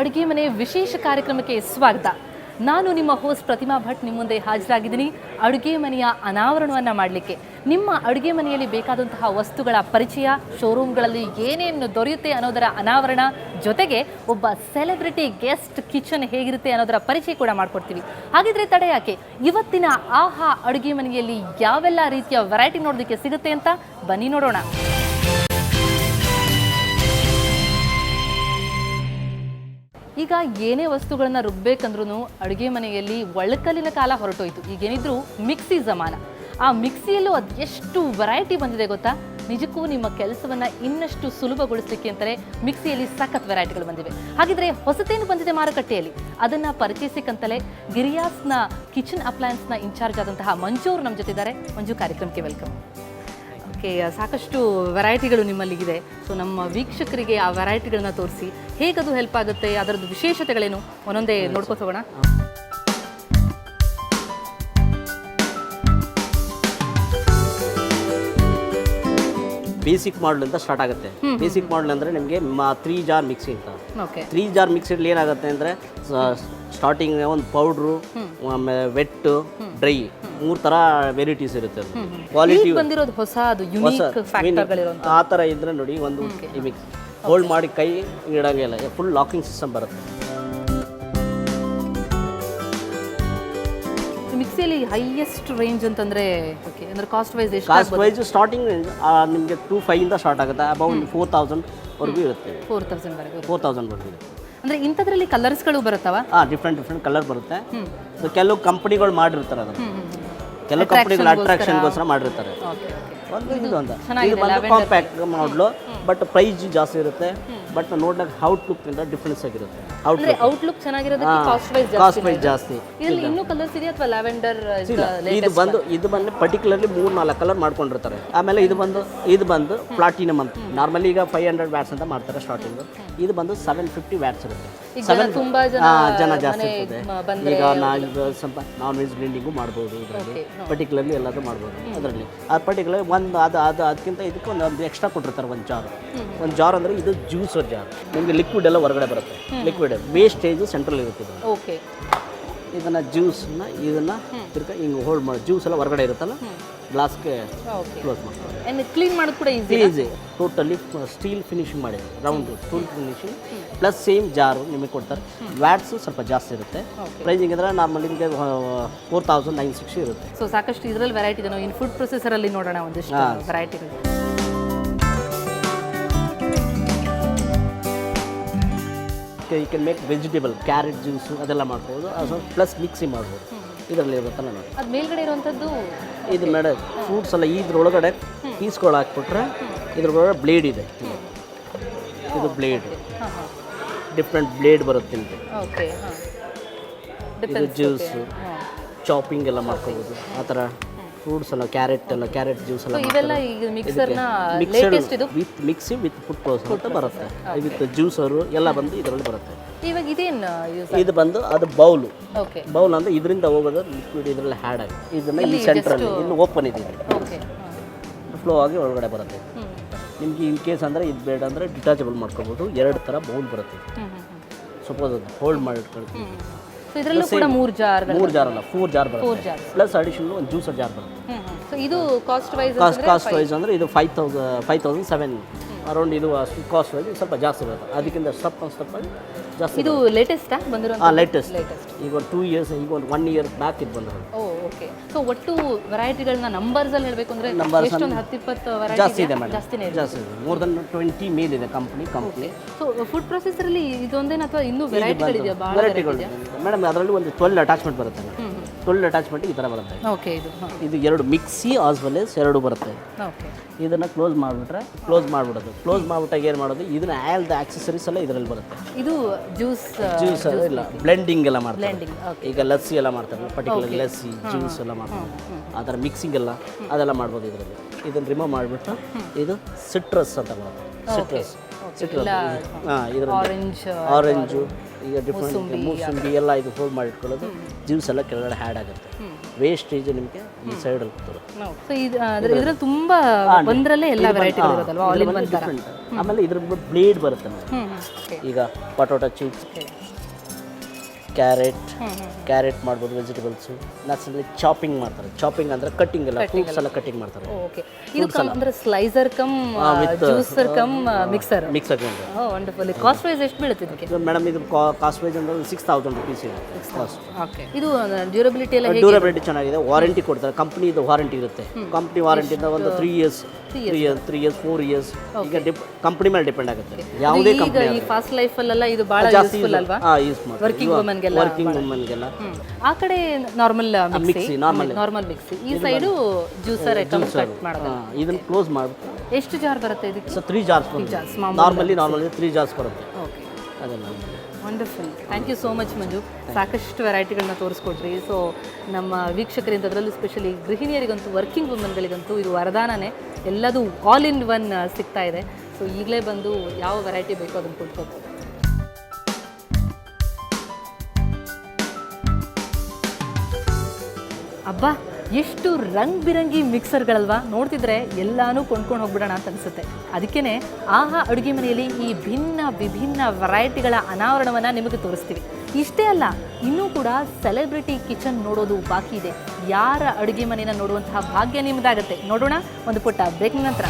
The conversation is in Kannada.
ಅಡುಗೆ ಮನೆ ವಿಶೇಷ ಕಾರ್ಯಕ್ರಮಕ್ಕೆ ಸ್ವಾಗತ. ನಾನು ನಿಮ್ಮ ಹೋಸ್ಟ್ ಪ್ರತಿಮಾ ಭಟ್ ನಿಮ್ಮ ಮುಂದೆ ಹಾಜರಾಗಿದ್ದೀನಿ ಅಡುಗೆ ಮನೆಯ ಅನಾವರಣವನ್ನು ಮಾಡಲಿಕ್ಕೆ. ನಿಮ್ಮ ಅಡುಗೆ ಮನೆಯಲ್ಲಿ ಬೇಕಾದಂತಹ ವಸ್ತುಗಳ ಪರಿಚಯ, ಶೋರೂಮ್ಗಳಲ್ಲಿ ಏನೇನು ದೊರೆಯುತ್ತೆ ಅನ್ನೋದರ ಅನಾವರಣ, ಜೊತೆಗೆ ಒಬ್ಬ ಸೆಲೆಬ್ರಿಟಿ ಗೆಸ್ಟ್ ಕಿಚನ್ ಹೇಗಿರುತ್ತೆ ಅನ್ನೋದರ ಪರಿಚಯ ಕೂಡ ಮಾಡಿಕೊಡ್ತೀವಿ. ಹಾಗಿದ್ರೆ ತಡೆ ಯಾಕೆ, ಇವತ್ತಿನ ಆಹಾ ಅಡುಗೆ ಮನೆಯಲ್ಲಿ ಯಾವೆಲ್ಲ ರೀತಿಯ ವೆರೈಟಿ ನೋಡೋದಕ್ಕೆ ಸಿಗುತ್ತೆ ಅಂತ ಬನ್ನಿ ನೋಡೋಣ. ಈಗ ಏನೇ ವಸ್ತುಗಳನ್ನ ರುಬ್ಬೇಕಂದ್ರೂ ಅಡುಗೆ ಮನೆಯಲ್ಲಿ ಒಳಕಲ್ಲಿನ ಕಾಲ ಹೊರಟೋಯ್ತು. ಈಗೇನಿದ್ರು ಮಿಕ್ಸಿ ಜಮಾನ. ಆ ಮಿಕ್ಸಿಯಲ್ಲೂ ಅದು ಎಷ್ಟು ವೆರೈಟಿ ಬಂದಿದೆ ಗೊತ್ತಾ. ನಿಜಕ್ಕೂ ನಿಮ್ಮ ಕೆಲಸವನ್ನು ಇನ್ನಷ್ಟು ಸುಲಭಗೊಳಿಸಲಿಕ್ಕೆ ಅಂತಲೇ ಮಿಕ್ಸಿಯಲ್ಲಿ ಸಖತ್ ವೆರೈಟಿಗಳು ಬಂದಿವೆ. ಹಾಗಿದ್ರೆ ಹೊಸತೇನು ಬಂದಿದೆ ಮಾರುಕಟ್ಟೆಯಲ್ಲಿ, ಅದನ್ನು ಪರಿಚಯಿಸಕ್ಕಂತಲೇ ಗಿರಿಯಾಸ್ನ ಕಿಚನ್ ಅಪ್ಲಯನ್ಸ್ನ ಇನ್ಚಾರ್ಜ್ ಆದಂತಹ ಮಂಜು ಅವರು ನಮ್ಮ ಜೊತೆ ಇದ್ದಾರೆ. ಮಂಜು, ಕಾರ್ಯಕ್ರಮಕ್ಕೆ ವೆಲ್ಕಮ್. ಓಕೆ, ಸಾಕಷ್ಟು ವೆರೈಟಿಗಳು ನಿಮ್ಮಲ್ಲಿಗಿದೆ. ಸೊ ನಮ್ಮ ವೀಕ್ಷಕರಿಗೆ ಆ ವೆರೈಟಿಗಳನ್ನ ತೋರಿಸಿ ಹೇಗದು ಹೆಲ್ಪ್ ಆಗುತ್ತೆ, ಅದರದ್ದು ವಿಶೇಷತೆಗಳೇನು ಒಂದೊಂದೇ ನೋಡ್ಕೊತ ಹೋಗೋಣ. ಬೇಸಿಕ್ ಮಾಡಲ್ ಅಂತ ಸ್ಟಾರ್ಟ್ ಆಗುತ್ತೆ. ಬೇಸಿಕ್ ಮಾಡಲ್ ಅಂದರೆ ನಿಮಗೆ 3 ಜಾರ್ ಮಿಕ್ಸಿ ಅಂತ. ಓಕೆ, 3 ಜಾರ್ ಮಿಕ್ಸಿಯಲ್ಲಿ ಏನಾಗುತ್ತೆ ಅಂದರೆ ಸ್ಟಾರ್ಟಿಂಗ್ ಒಂದು ಪೌಡ್ರು, ಆಮೇಲೆ ವೆಟ್ಟು, ಡ್ರೈ, 3 ಥರ ವೆರೈಟೀಸ್ ಇರುತ್ತೆ. ಅದು ಕ್ವಾಲಿಟಿ ಬಂದಿರೋದು ಹೊಸ, ಅದು ಯುನೀಕ್ ಫ್ಯಾಕ್ಟರ್ಗಳಿರುವಂತ ಆ ಥರ ಇದ್ರೆ ನೋಡಿ, ಒಂದು ಈ ಮಿಕ್ಸ್ ಹೋಲ್ಡ್ ಮಾಡಿ ಕೈ ಇಡಂಗಿಲ್ಲ, ಫುಲ್ ಲಾಕಿಂಗ್ ಸಿಸ್ಟಮ್ ಬರುತ್ತೆ. ಮಿಕ್ಸಿಯಲ್ಲಿ ಹೈಯೆಸ್ಟ್ ರೇಂಜ್ ಅಂತಂದ್ರೆ ಓಕೆ, ಅಂದ್ರೆ ಕಾಸ್ಟ್ ವೈಸ್ ಎಷ್ಟು? ಕಾಸ್ಟ್ ವೈಸ್ ಸ್ಟಾರ್ಟಿಂಗ್ ನಿಮಗೆ 2,500 ಇಂದ ಸ್ಟಾರ್ಟ್ ಆಗುತ್ತೆ, ಅಬೌಟ್ 4,000 ವರೆಗೂ ಇರುತ್ತೆ. 4,000 ವರೆಗೂ. 4,000 ವರೆಗೂ ಇರುತ್ತೆ. ಅಂದ್ರೆ ಇಂಥದ್ರಲ್ಲಿ ಕಲರ್ಸ್ಗಳು ಬರುತ್ತವಾ? ಡಿಫ್ರೆಂಟ್ ಕಲರ್ ಬರುತ್ತೆ. ಸೊ ಕೆಲವು ಕಂಪನಿಗಳು ಮಾಡಿರ್ತಾರೆ ಅದನ್ನು, ಕೆಲವು ಕಂಪನಿಗಳು ಅಟ್ರಾಕ್ಷನ್ಗೋಸ್ಕರ ಮಾಡಿರ್ತಾರೆ. ಇದು ಬಂದು ಕಾಂಪ್ಯಾಕ್ಟ್ ಮಾಡಲು, ಬಟ್ ಪ್ರೈಸ್ ಜಾಸ್ತಿ ಇರುತ್ತೆ. ಬಟ್ ನೋಡ್ಲಿಕ್ಕೆ ಔಟ್ಲುಕ್ ಇಂದ ಡಿಫ್ರೆನ್ಸ್ ಆಗಿರುತ್ತೆ. ಔಟ್ಲುಕ್ ಚೆನ್ನಾಗಿರೋದಕ್ಕೆ ಕಾಸ್ಟ್ ವೈಸ್ ಜಾಸ್ತಿ. ಇದರಲ್ಲಿ ಇನ್ನೂ ಕಲರ್ಸ್ ಇದೆಯಾ ಅಥವಾ ಲ್ಯಾವೆಂಡರ್? ಇದು ಬಂದು ಪರ್ಟಿಕ್ಯುಲರ್ಲಿ 3-4 ಕಲರ್ ಮಾಡ್ಕೊಂಡಿರ್ತಾರೆ. ಆಮೇಲೆ ಇದು ಬಂದು ಪ್ಲಾಟಿನಮ್ ಅಂತ. ನಾರ್ಮಲಿ ಈಗ 500 ವ್ಯಾಟ್ಸ್ ಅಂತ ಮಾಡ್ತಾರೆ ಸ್ಟಾರ್ಟಿಂಗ್. ಇದು ಬಂದು 750 ವ್ಯಾಟ್ಸ್ ಇರುತ್ತೆ. ತುಂಬಾ ಜನ ಜಾಸ್ತಿ ಇರ್ತದೆ. ಈಗ ನಾವು ಸ್ವಲ್ಪ ನಾನ್ ವೆಜ್ ಗ್ರಿಂಡಿಂಗು ಮಾಡ್ಬೋದು ಇದರಲ್ಲಿ, ಪರ್ಟಿಕ್ಯುಲರ್ಲಿ ಎಲ್ಲದೂ ಮಾಡ್ಬೋದು ಅದರಲ್ಲಿ. ಆ ಪರ್ಟಿಕ್ಯುಲರ್ ಒಂದು ಅದಕ್ಕಿಂತ ಇದಕ್ಕೆ ಒಂದು ಎಕ್ಸ್ಟ್ರಾ ಕೊಟ್ಟಿರ್ತಾರೆ. ಒಂದು ಜಾರ್ ಅಂದರೆ ಇದು ಜ್ಯೂಸರ್ ಜಾರ್. ನಿಮಗೆ ಲಿಕ್ವಿಡ್ ಎಲ್ಲ ಹೊರಗಡೆ ಬರುತ್ತೆ. ಲಿಕ್ವಿಡ್ ವೇಸ್ಟೇಜ್ ಸೆಂಟ್ರಲ್ ಇರುತ್ತೆ. ಇದನ್ನು ಜ್ಯೂಸನ್ನ ತಿರ್ಗ ಹಿಂಗೆ ಹೋಲ್ಡ್ ಮಾಡಿ, ಜ್ಯೂಸ್ ಎಲ್ಲ ಹೊರಗಡೆ ಇರುತ್ತಲ್ಲ, ಗ್ಲಾಸ್ಗೆ ಕ್ಲೋಸ್ ಮಾಡ್ತಾರೆ. ಕ್ಲೀನ್ ಮಾಡೋದು ಕೂಡ ಈಸಿ. ಟೋಟಲಿ ಸ್ಟೀಲ್ ಫಿನಿಶಿಂಗ್ ಮಾಡಿದೆ, round steel finishing plus same ಜಾರು ನಿಮಗೆ ಕೊಡ್ತಾರೆ. ವ್ಯಾಟ್ಸ್ ಸ್ವಲ್ಪ ಜಾಸ್ತಿ ಇರುತ್ತೆ. ಪ್ರೈಸಿಂಗ್ ಅಂದರೆ ನಾರ್ಮಲಿ ನಿಮಗೆ 4,960 ಇರುತ್ತೆ. ಸೊ ಸಾಕಷ್ಟು ಇದರಲ್ಲಿ ವೆರೈಟಿ ಇದೆ. ನಾವು ಇನ್ನು ಫುಡ್ ಪ್ರೊಸೆಸರಲ್ಲಿ ನೋಡೋಣ ಒಂದಿಷ್ಟು ವೆರೈಟಿಗಳು. You can make vegetable, carrot juice ಅದೆಲ್ಲ ಮಾಡ್ಬೋದು. ಅದು ಪ್ಲಸ್ ಮಿಕ್ಸಿ ಮಾಡ್ಬೋದು. ಇದರಲ್ಲಿ ಇರುತ್ತಲ್ಲ ನೋಡಿ, ಅದು ಮೇಲ್ಗಡೆ ಇರುವಂಥದ್ದು ಇದು ಮೇಡಮ್ ಫ್ರೂಟ್ಸ್ ಎಲ್ಲ ಇದ್ರೊಳಗಡೆ ಪೀಸ್ಗಳು ಹಾಕ್ಬಿಟ್ರೆ ಇದ್ರೊಳಗಡೆ ಬ್ಲೇಡ್ ಇದೆ. ಇದು ಬ್ಲೇಡ್, ಡಿಫ್ರೆಂಟ್ ಬ್ಲೇಡ್ ಬರುತ್ತೆ ನಿಮಗೆ. ಇದು ಜ್ಯೂಸು ಚಾಪಿಂಗ್ ಎಲ್ಲ ಮಾಡ್ಕೋಬೋದು. ಆ ಥರ ಫ್ರೂಟ್ಸ್ ಎಲ್ಲ, ಕ್ಯಾರೆಟ್ ಜ್ಯೂಸ್ ಎಲ್ಲ with mixie with food processor ಅಂತ ಬರುತ್ತೆ. ವಿತ್ ಜ್ಯೂಸರು ಎಲ್ಲ ಬಂದು ಇದರಲ್ಲಿ ಬರುತ್ತೆ. ಇವಾಗ ಇದೇನು ಇದು ಬಂದು ಅದು ಬೌಲ್ ಅಂದರೆ ಇದರಿಂದ ಹೋಗೋದು ಲಿಕ್ವಿಡ್ ಇದರಲ್ಲಿ ಹ್ಯಾಡ್ ಆಗಿ, ಇದನ್ನು ಈ ಸೆಂಟ್ರಲ್ಲಿ ಇನ್ನು ಓಪನ್ ಇದೆ, ಫ್ಲೋ ಆಗಿ ಒಳಗಡೆ ಬರುತ್ತೆ. ನಿಮಗೆ ಇನ್ ಕೇಸ್ ಅಂದರೆ ಇದು ಬೇಡ ಅಂದರೆ ಡಿಟಾಚಬಲ್ ಮಾಡ್ಕೋಬೋದು. 2 ಥರ ಬೌಲ್ ಬರುತ್ತೆ. ಸಪೋಸ್ ಅದು ಹೋಲ್ಡ್ ಮಾಡಿ ಇಟ್ಕೊಳ್ತೀವಿ. ಇದರಲ್ಲೂ ಕೂಡ 3 ಜಾರ್ ಅಲ್ಲ 4 ಜಾರ್ ಬರುತ್ತೆ. ಪ್ಲಸ್ ಅಡಿಷನಲ್ ಒಂದು ಜ್ಯೂಸರ್ ಜಾರ್ ಬರುತ್ತೆ. ಇದು ಕಾಸ್ಟ್ ವೈಸ್ ಅಂದರೆ ಇದು 5,007 ಅರೌಂಡ್. ಇದು ಕಾಸ್ಟ್ ವೈಸ್ ಸ್ವಲ್ಪ ಜಾಸ್ತಿ ಬರುತ್ತೆ. ಅದಕ್ಕಿಂತ ಸ್ಟಪ್ ಆಗಿ ಜಾಸ್ತಿ. ಇದು ಲೇಟೆಸ್ಟಾ ಬಂದಿರೋ? ಲೇಟೆಸ್ಟ್. ಈಗ 2 ಇಯರ್ಸ್, ಈಗ 1 ಇಯರ್ ಬ್ಯಾಕ್ ಇದು ಬಂದಿರೋದು. ಓಕೆ. ಸೊ ಒಟ್ಟು ವೆರೈಟಿಗಳನ್ನ ನಂಬರ್ಸಲ್ಲಿ ಹೇಳಬೇಕು ಅಂದರೆ ಎಷ್ಟೊಂದು 10-20 ವೆರೈಟಿ ಜಾಸ್ತಿ ಇದೆ ಮೇಡಮ್. ಜಾಸ್ತಿ ಇದೆ, ಮೋರ್ ದನ್ 20 ಮೇಲಿದೆ ಕಂಪ್ನಿ. ಸೊ ಫುಡ್ ಪ್ರೊಸೆಸರಲ್ಲಿ ಇದೊಂದೇನು ಅಥವಾ ಇನ್ನೂ ವೆರೈಟಿಗಳಿದೆಯಾ? ವೆರೈಟಿಗಳು ಮೇಡಮ್. ಅದರಲ್ಲಿ ಒಂದು 12 ಅಟ್ಯಾಚ್ಮೆಂಟ್ ಬರುತ್ತೆ. 12 ಅಟ್ಯಾಚ್ಮೆಂಟ್ ಈ ಥರ ಬರುತ್ತೆ. ಓಕೆ. ಇದು 2 ಮಿಕ್ಸಿ ಆಸ್ ವೆಲ್ ಎಸ್ 2 ಬರುತ್ತೆ. ಓಕೆ. ಇದನ್ನು ಕ್ಲೋಸ್ ಮಾಡಿಬಿಡೋದು. ಕ್ಲೋಸ್ ಮಾಡಿಬಿಟ್ಟಾಗ ಏನು ಮಾಡೋದು, ಇದನ್ನ ಆಲ್ದ ಆಕ್ಸೆಸರೀಸ್ ಎಲ್ಲ ಇದರಲ್ಲಿ ಬರುತ್ತೆ. ಇದು ಜ್ಯೂಸ್ ಇಲ್ಲ, ಬ್ಲೆಂಡಿಂಗ್ ಎಲ್ಲ ಮಾಡ್ತಾರೆ. ಈಗ ಲಸ್ಸಿ ಎಲ್ಲ ಮಾಡ್ತಾರೆ, ಪರ್ಟಿಕ್ಯುಲರ್ ಲಸ್ಸಿ ಜ್ಯೂಸ್ ಎಲ್ಲ ಮಾಡ್ತಾರೆ. ಆ ಥರ ಮಿಕ್ಸಿಂಗ್ ಎಲ್ಲ ಅದೆಲ್ಲ ಮಾಡ್ಬೋದು ಇದರಲ್ಲಿ. ಇದನ್ನು ರಿಮೂವ್ ಮಾಡಿಬಿಟ್ಟು ಇದು ಸಿಟ್ರಸ್ ಅಂತ ಬರುತ್ತೆ. ಎಲ್ಲ ಹಾಂ ಇದರಲ್ಲಿ ಆರೆಂಜ್ ಆರೆಂಜು ಈಗ ಡಿಫ್ರೆಂಟ್ ಮೂಸಂಬಿ ಎಲ್ಲ ಇದು ಹೋಲ್ ಮಾಡಿ ಇಟ್ಕೊಳ್ಳೋದು ಜ್ಯೂಸ್ ಎಲ್ಲ ಕೆಳಗಡೆ ಹ್ಯಾಡ್ ಆಗುತ್ತೆ. ವೇಸ್ಟೇಜ್ ನಿಮಗೆ ಈ ಸೈಡಲ್ಲಿ ಬರುತ್ತೆ. ಸೊ ಇದ್ರಲ್ಲಿ ತುಂಬಾ ಒಂದರಲ್ಲೇ ಎಲ್ಲ ವೆರೈಟಿಗಳು ಇರೋದಲ್ವಾ, ಆಲ್ ಇನ್ ಒನ್ ಥರ. ಆಮೇಲೆ ಇದ್ರ ಬ್ಲೇಡ್ ಬರುತ್ತೆ ನಮಗೆ. ಈಗ ಪಟೋಟೊ ಚಿಪ್ಸ್, ಕ್ಯಾರೆಟ್ ಮಾಡ್ಬೋದು, ವೆಜಿಟೇಬಲ್ಸು. ನ್ಯಾಚುರಲಿ ಚಾಪಿಂಗ್ ಮಾಡ್ತಾರೆ. ಚಾಪಿಂಗ್ ಅಂದರೆ ಕಟ್ಟಿಂಗ್ ಎಲ್ಲ ಫ್ರೂಟ್ಸ್ ಎಲ್ಲ ಕಟಿಂಗ್ ಮಾಡ್ತಾರೆ. ಓಕೆ, ಇದು ಅಂದ್ರೆ slicer cum juicer cum mixer. Mixer wonderful. Cost wise ಎಷ್ಟು ಬೀಳುತ್ತೆ ಇದಕ್ಕೆ? ಮೇಡಮ್ ಇದು ಕಾಸ್ಟ್ ವೈಸ್ ಅಂದ್ರೆ 6,000 rupees ಇದೆ ಕಾಸ್ಟ್. ಓಕೆ, ಇದು ಡ್ಯೂರಬಿಲಿಟಿ ಎಲ್ಲ ಡ್ಯೂರಬಿಲಿಟಿ ಚೆನ್ನಾಗಿದೆ. ವಾರಂಟಿ ಕೊಡ್ತಾರೆ, ಕಂಪ್ನಿದು ವಾರಂಟಿ ಇರುತ್ತೆ. ಕಂಪ್ನಿ ವಾರಂಟಿಯಿಂದ ಒಂದು 3 years 4 years ಈಗ ಕಂಪ್ನಿ ಮೇಲೆ ಡಿಪೆಂಡ್ ಆಗುತ್ತೆ. ಯಾವುದೇ ಕಂಪ್ನಿ ಈ ಫಾಸ್ಟ್ ಲೈಫ್ ಅಲ್ಲೆಲ್ಲ ಇದು ಬಹಳ ಯೂಸ್ಫುಲ್ ಅಲ್ವಾ, ಯೂಸ್ ಮಾಡ್ತಾರೆ ವರ್ಕಿಂಗ್ ವುಮೆನ್ಗೆಲ್ಲ. ಆ ಕಡೆ ನಾರ್ಮಲ್ ಮಿಕ್ಸಿ, ನಾರ್ಮಲ್ ಮಿಕ್ಸಿ. ಈ ಸೈಡು ಜ್ಯೂಸರ್ ಐಟಮ್ ಕಟ್ ಮಾಡೋದು. ಇದನ್ನ ಕ್ಲೋಸ್ ಮಾಡ್ಬಿಟ್ಟು ಎಷ್ಟು ಜಾರ್ ಬರುತ್ತೆ ಇದಕ್ಕೆ? ಸೊ 3 jars ಬರುತ್ತೆ. ನಾರ್ಮಲಿ 3 jars ಬರುತ್ತೆ. ಓಕೆ, ಅದನ್ನು wonderful. Thank you so much Manju. ಸಾಕಷ್ಟು ವೆರೈಟಿಗಳನ್ನ ತೋರಿಸ್ಕೊಟ್ರಿ. ಸೊ ನಮ್ಮ ವೀಕ್ಷಕರಿಂದ, ಅದರಲ್ಲೂ ಸ್ಪೆಷಲಿ ಗೃಹಿಣಿಯರಿಗಂತೂ, ವರ್ಕಿಂಗ್ ವುಮೆನ್ಗಳಿಗಂತೂ ಇದು ವರದಾನನೇ. ಎಲ್ಲದೂ ಆಲ್ ಇನ್ ಒನ್ ಸಿಗ್ತಾ ಇದೆ. ಸೊ ಈಗಲೇ ಬಂದು ಯಾವ ವೆರೈಟಿ ಬೇಕೋ ಅದನ್ನು ಕೊಡ್ಕೋಬೋದು. ಅಬ್ಬಾ, ಎಷ್ಟು ರಂಗ್ ಬಿರಂಗಿ ಮಿಕ್ಸರ್ಗಳಲ್ವಾ, ನೋಡ್ತಿದ್ರೆ ಎಲ್ಲಾನು ಕೊಂಡ್ಕೊಂಡು ಹೋಗ್ಬಿಡೋಣ ಅಂತ ಅನಿಸುತ್ತೆ. ಅದಕ್ಕೇ ಆಹಾ ಅಡುಗೆ ಮನೆಯಲ್ಲಿ ಈ ವಿಭಿನ್ನ ವೆರೈಟಿಗಳ ಅನಾವರಣವನ್ನು ನಿಮಗೆ ತೋರಿಸ್ತೀವಿ. ಇಷ್ಟೇ ಅಲ್ಲ, ಇನ್ನೂ ಕೂಡ ಸೆಲೆಬ್ರಿಟಿ ಕಿಚನ್ ನೋಡೋದು ಬಾಕಿ ಇದೆ. ಯಾರ ಅಡುಗೆ ಮನೆಯನ್ನು ನೋಡುವಂತಹ ಭಾಗ್ಯ ನಿಮ್ಮದಾಗುತ್ತೆ. ನೋಡೋಣ ಒಂದು ಪುಟ್ಟ ಬ್ರೇಕ್ ನಂತರ.